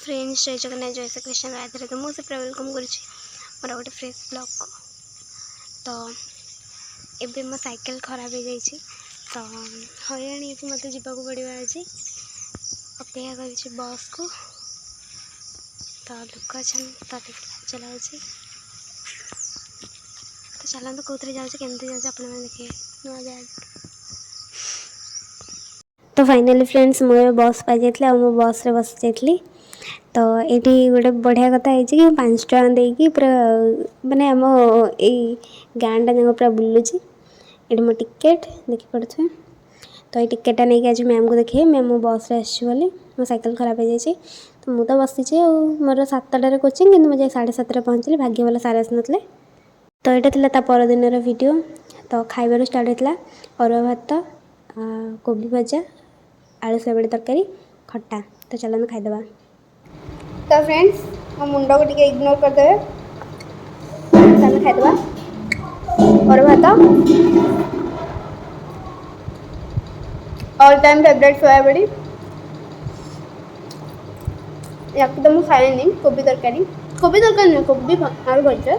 Friends जय जगन्नाथ जय श्री कृष्ण राधे तो मुझे पूरा वेलकम कर मोर गोटे फ्रेश ब्लॉग को। तो एबे मो साइकिल खराब हो जाइए तो हईराण हो मत जावाक पड़ा आज अपेक्षा कर बस को। तो लोक अच्छा तो चलाऊ तो चलते कौन जाऊँ केमती जाऊँ आप देखिए नुआ जाए। तो फाइनाली फ्रेंड्स मुझे बस पाई जाइए मो बस रे बस जाइली। तो ये गोटे बढ़िया कथा है कि 5 टका देकी पूरा माने आम यही गाँटा जाक पूरा बुलूची। ये मो टिकेट देखी पड़े तो ये टिकेटा नहीं आज मैम को देखिए मैम मो बस रे आसली मो साइकिल खराब हो जाए तो मुझे बसीचे मोर 7टार कोचिंग कि मुझे 7:30 पहुँचली भाग्य वाला सारे आस ना। तो यहाँ था परदिन वीडियो। तो खाइबार स्टार्ट होता अरुआ भात कोबी भजा आलू सोयाबड़ी तरकारी खट्टा। तो चलो खाईदे। तो फ्रेंड्स मो मुंड को टिके इग्नोर करदे खाईदे और भात ऑल टाइम फेवरेट सोयाबड़ी या तो मुझे खाए कोबी तरकारी नहीं कोबी आलू भजा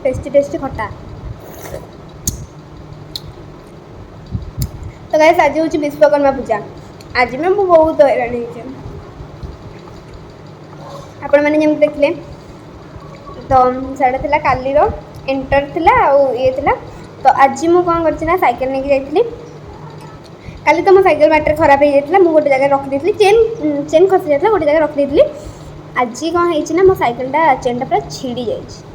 टेस्टी टेस्टी खट्टा। तो गाइस आज हूँ विश्वकर्मा पूजा आज मैं बहुत हैरान हो आपण मैंने जमी देखले। तो साढ़े कालीर एंटर थिला ये थिला। तो आज मुझे कौन कर साइकिल नहीं जाइली काली तो मो साइकिल बैटरी खराब हो जाता मुझे गोटे जगह रखी चेन चेन खसी जाता गोटे जगह रखी। आज कौन है मो साइकिलटा चेनटा पूरा छिड़ी जाए।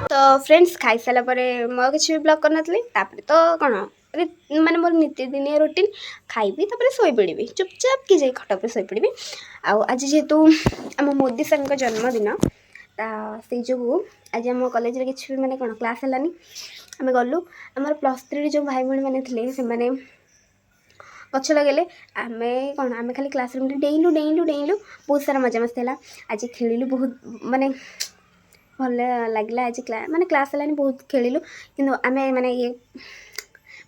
तो फ्रेंड्स खाई सारा मैं किसी ब्लॉग करनी तो कौन माने मोर नीतिदिनिया रूटीन खाइबी शोई पड़ी चुपचाप कि खट पर शोई पड़ी। आज जेहेतु आम मोदी सर जन्मदिन से जो आज आम कॉलेज रे किसी माने कौन क्लास है आम गलु आम +3 जो भाई भाई मैंने थे से गच लगे आम कौन आम खाली क्लासरूम डेइलु डेइलु डेइलु बहुत सारा मजा मस्ती है। आज खेलु बहुत माने भल लगे आज माने क्लास है बहुत खेलु कि आम माने ये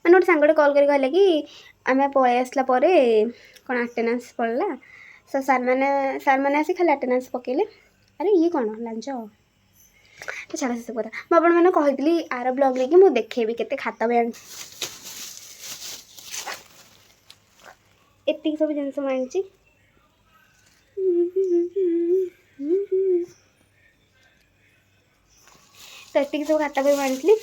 मैंने गोटे सांगटे कल कर कहले कि आम पलि आसला कौन आटेनान्स पड़ला सो सार मैंने आसी खाली आटेनान्स पकेले अरे ये कौन लांच तो छाड़ से सब कथा मुझे कही आर ब्लॉग रे कि मुझे देखेबी केते खाता भी एति सब जिनस आनी तो ये सब खाता भी आनी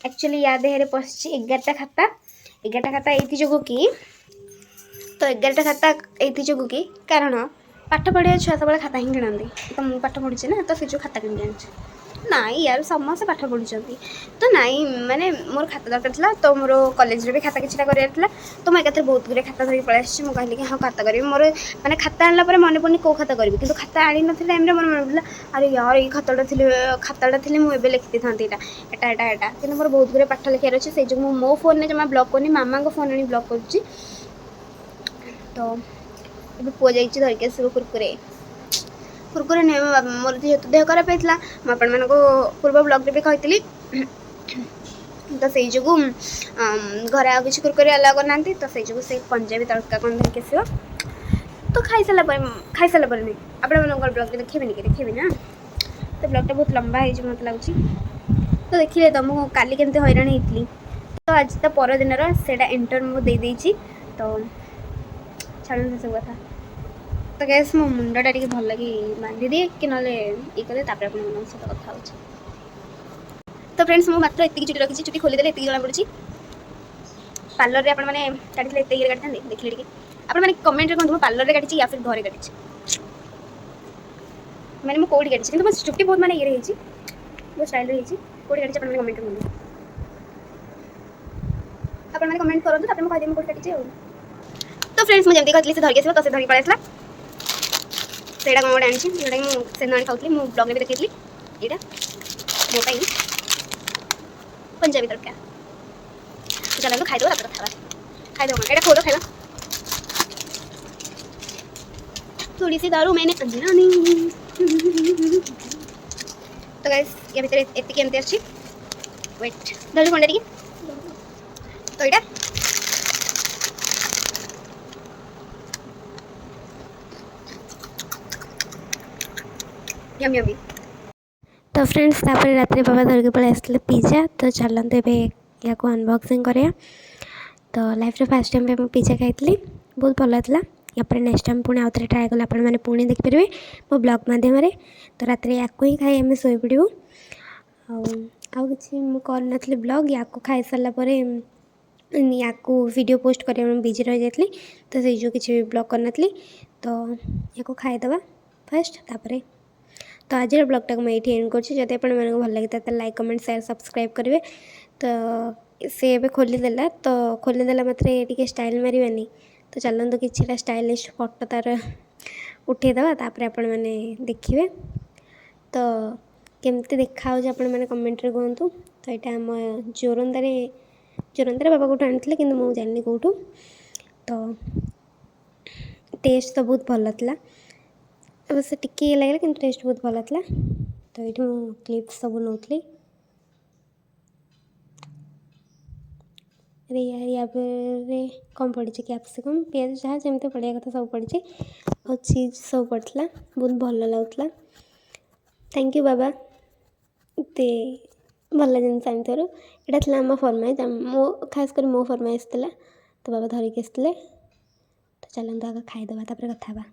एक्चुअली या देहरे पशि 11टा खाता ये जो कि तो 11टा खाता ये जो कि कारण पाठ पढ़िया छुआ सब खाता ही किणती तो मुझे पाठ पढ़ी ना तो से जो खाता कि नाई यार समस्त पाठ पढ़ुं तो नाई माने मोर खाता दरकार था तो मोर कॉलेज भी खाता किसी करार तो मुझे एक बहुत गुरे खाता धरिक पलि आसी कहली कि हाँ खाता करी मोर मैंने खाता आना मन पड़नी कौ खाता करी कि खाता आनी ना टाइम मोर मन पड़ा अरे यार ये खाताटा थी मुझे लिखी था एटा कि मोर बहुत गुरे पाठ लिखार अच्छे से जो मो फोन में जमा ब्लॉक करनी मामा फोन आनी ब्लॉक कर। तो ये पुआ जा धरिक आसो कुरकुरे नहीं मोर जेहेतु देह खराब होता मुझे को पूर्व ब्लॉग भी कही तो से जो घर आ किसी कुरकुरे अलाउ करना तो से जो से पंजाबी तड़का कौन धरिक आसो तो खाई सारा नहीं आपण ब्लॉग देखेबी ना तो ब्लॉगटा बहुत लंबा है मत लगुच तो देखिए तो मुझे काली केमती हैरान होती तो आज तो परदिन से एंटर मुझे तो छाड़ से सब कथा। तो गैस मो मुंडा टे भल लगे बांधी दिए कि ना ये कले सहित कथा हो। तो फ्रेंड्स मुझे मात्र एति चुटी रखी चुटी खोलीदे ये जना पड़ी पार्लर आप काटी काटता देखिए टे आपने कमेंट में कहूँ पार्लर काटी या फिर घरे काटी मैंने मुझे कौटी काटी कि चुटी बहुत मानने ये बहुत स्टाइल रही कौटी काटी कमेंट में आपने कमेंट करूँ तब मुझे कौटी काटी। तो फ्रेंड्स मुझे कहती से धरिक आस तो धरिक पलि आसला से गोटे आनी जोटा कि मुझे खाऊली मुझे ब्लॉग में देखी यहाँ मोपाई पंजाबी तड़का चलो खाईदेव कथा खाईदेव ये खोल खाइबा थोड़ी सी दारू मैंने अंजना तो गाइस या भीतर एतिकी एमती अच्छी वेट धरु खंडे टिके तो एटा यम यमी तो फ्रेंड्स तापर रात बाबा धरिक पलि आसते पिज्जा तो चलते या अनबॉक्सिंग करें तो लाइफ रे फर्स्ट टाइम पे पिज्जा खाई बहुत भल था यापर नेक्स्ट टाइम पुणी आउ थे ट्राए कले आपने पुणी देखिपारे मो ब्लॉग मध्यम तो रात या ही खाई आम शोपड़ू आउ कि मुझे ब्लॉग या खाई सारापर या वीडियो पोस्ट करने में बिजी रही जाती तो से जो किसी ब्लॉग करनी तो या खाईदे फास्ट तापर तो आज ब्लॉगटा मुझे ये एंड करुँच जब भल लगी तो लाइक कमेंट शेयर सब्सक्राइब करेंगे तो सी ए खोलीदेला तो खोलीदेला मात्र टे स्टाइल मारे तो चलते कि स्टाइलिश फोटो तार उठेदवा तापर आपण मैंने देखिए तो केमती देखा आपण मैंने कमेंट रे कहतु तो यहाँ आम जोरंदारे बाबा कौटू आनी कि मुझे जानी कौटू तो टेस्ट तो बहुत भल था अवश्य टिके लगे कि टेस्ट बहुत भल था तो ये क्लिप्स सब नौली अरे यार या कम पड़ी कैप्सिकम पियाज जहाँ जमी पड़ा कथा सब पड़ी और चीज सब पड़ता बहुत भल लगुला थैंक यू बाबा ते भल जिनस आनी यहाँ आम फरमाइश मो खासकर मो फरमाइश तो बाबा धरिक आसते तो चलते आगे खाईदे कथा